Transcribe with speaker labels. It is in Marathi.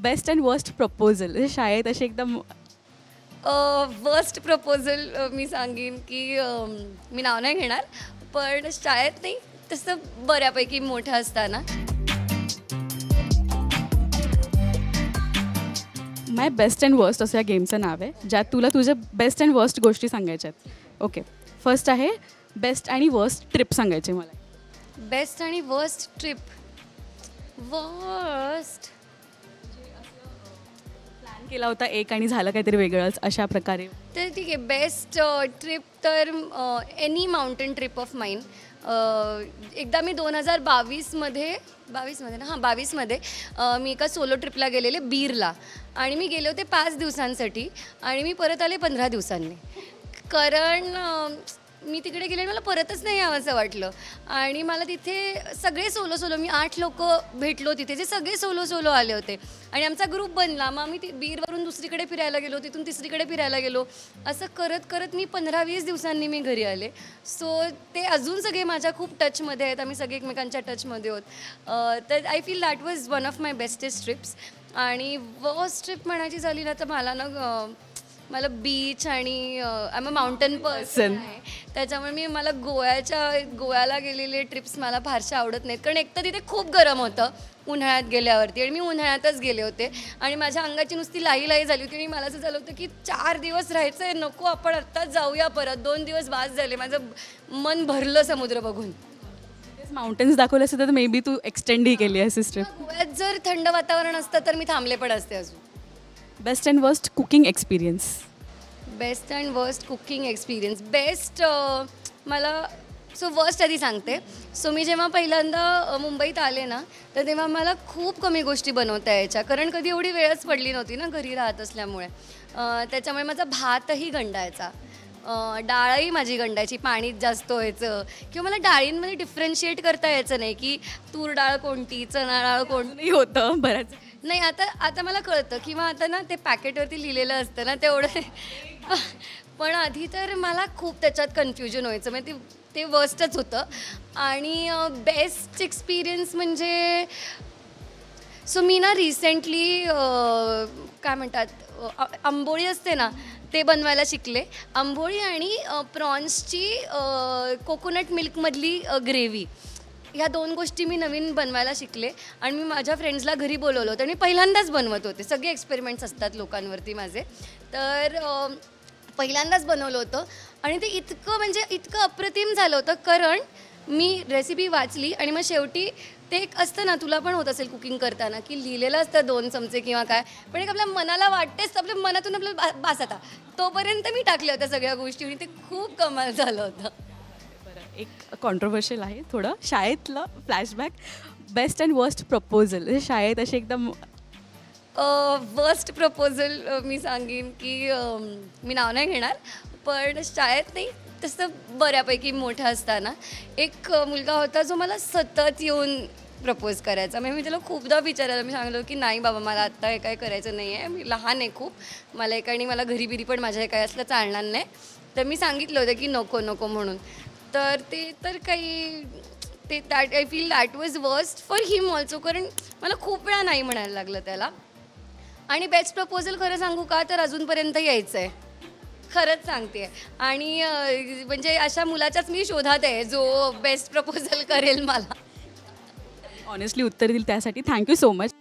Speaker 1: बेस्ट अँड वर्स्ट प्रपोजल शाळेत असे एकदम
Speaker 2: वर्स्ट प्रपोजल मी सांगेन की मी नाव नाही घेणार, पण शाळेत नाही तसं बऱ्यापैकी मोठं असताना.
Speaker 1: माय बेस्ट अँड वर्स्ट असं या गेमचं नाव आहे, ज्यात तुला तुझ्या बेस्ट अँड वर्स्ट गोष्टी सांगायच्या आहेत. ओके, फर्स्ट आहे बेस्ट आणि वर्स्ट ट्रिप सांगायची मला.
Speaker 2: बेस्ट आणि वर्स्ट ट्रिप. वर्स्ट
Speaker 1: प्लॅन केला होता एक आणि झालं काहीतरी वेगळंच अशा प्रकारे.
Speaker 2: तर ठीक आहे, बेस्ट ट्रिप तर एनी माउंटेन ट्रिप ऑफ माईन. एकदा मी 2022मध्ये ना, हां 22मध्ये मी एका सोलो ट्रिपला गेलेले बीरला, आणि मी गेले होते 5 दिवसांसाठी आणि मी परत आले 15 दिवसांनी. कारण मी तिकडे गेले आणि मला परतच नाही यावंसं वाटलं. आणि मला तिथे सगळे सोलो मी 8 लोक भेटलो तिथे, जे सगळे सोलो आले होते आणि आमचा ग्रुप बनला. मग आम्ही बीरवरून दुसरीकडे फिरायला गेलो, तिथून तिसरीकडे फिरायला गेलो. असं करत करत मी 15-20 दिवसांनी मी घरी आले. सो ते अजून सगळे माझ्या खूप टचमध्ये आहेत, आम्ही सगळे एकमेकांच्या टचमध्ये आहोत. तर I feel that was one of my bestest trips. आणि वर्स्ट ट्रिप म्हणायची झाली ना, तर मला बीच आणि I am a mountain person आहे, त्याच्यामुळे मला गोव्याला गेलेले ट्रिप्स मला फारशा आवडत नाहीत. कारण एक तर तिथे खूप गरम होतं उन्हाळ्यात गेल्यावरती, आणि मी उन्हाळ्यातच गेले होते आणि माझ्या अंगाची नुसती लाई झाली होती. आणि मला असं झालं होतं की 4 दिवस राहायचं आहे, नको आपण आत्ताच जाऊया परत. 2 दिवस बास झाले, माझं मन भरलं समुद्र बघून.
Speaker 1: माउंटेन्स दाखवले असते तर मे बी तू एक्सटेंडही केली असते ट्रिप.
Speaker 2: गोव्यात जर थंड वातावरण असतं तर मी थांबले पण असते अजून.
Speaker 1: Best and worst cooking experience.
Speaker 2: Best and worst cooking experience. Best मला वर्स्ट आधी सांगते. मी जेव्हा पहिल्यांदा मुंबईत आले ना, तर तेव्हा मला खूप कमी गोष्टी बनवता यायच्या, कारण कधी एवढी वेळच पडली नव्हती ना घरी राहत असल्यामुळे. त्याच्यामुळे माझा भातही गंडायचा, डाळही माझी गंडायची, पाणीच जास्त व्हायचं, किंवा मला डाळींमध्ये डिफरन्शिएट करता यायचं नाही की तूर डाळ कोणती, चणा डाळ कोणती
Speaker 1: होतं बरंच.
Speaker 2: नाही, आता मला कळतं, किंवा आता ना ते पॅकेटवरती लिहिलेलं असतं ना तेवढं. पण आधी तर मला खूप त्याच्यात कन्फ्युजन व्हायचं, म्हणजे ते वर्स्टच होतं. आणि बेस्ट एक्सपिरियन्स म्हणजे मी ना रिसेंटली काय म्हणतात, आंबोळी असते ना ते बनवायला शिकले. आंबोळी आणि प्रॉन्सची कोकोनट मिल्कमधली ग्रेव्ही, ह्या 2 गोष्टी मी नवीन बनवायला शिकले. आणि मी माझ्या फ्रेंड्सला घरी बोलवलं होतं आणि पहिल्यांदाच बनवत होते. सगळे एक्सपेरिमेंट्स असतात लोकांवरती माझे, तर पहिल्यांदाच बनवलं होतं. आणि ते इतकं अप्रतिम झालं होतं, कारण मी रेसिपी वाचली आणि मग शेवटी ते एक असतं ना, तुला पण होत असेल कुकिंग करताना, की लिहिलेलं असतं 2 चमचे किंवा काय, पण एक आपल्या मनाला वाटतेच, आपल्या मनातून आपल्याला बास आता, तोपर्यंत मी टाकल्या होत्या सगळ्या गोष्टी आणि ते खूप कमाल झालं होतं.
Speaker 1: बरं, एक कॉन्ट्रोवर्शियल आहे थोडं, शाळेतलं flashback. Best and worst proposal शाळेत असे एकदम.
Speaker 2: वर्स्ट प्रपोजल मी सांगेन की मी नाव नाही घेणार, पण शाळेत नाही तसं बऱ्यापैकी मोठं असताना एक मुलगा होता जो मला सतत येऊन प्रपोज करायचा. म्हणजे मी त्याला खूपदा विचारायला, मी सांगितलं की नाही बाबा, मला आत्ता हे काय करायचं नाही आहे, मी लहान आहे खूप, मला आणि मला घरी बिरी पण माझ्या हे काय असलं चालणार नाही. तर मी सांगितलं होतं की नको म्हणून. तर ते तर काही that I feel that was worst for him also, कारण मला खूप वेळा नाही म्हणायला लागलं त्याला. आणि बेस्ट प्रपोजल खरं सांगू का, तर अजूनपर्यंत यायचं आहे, खरंच सांगते. आणि म्हणजे अशा मुलाच्याच मी शोधात आहे जो बेस्ट प्रपोजल करेल मला.
Speaker 1: ऑनेस्टली उत्तर दिलं त्यासाठी थँक्यू सो मच.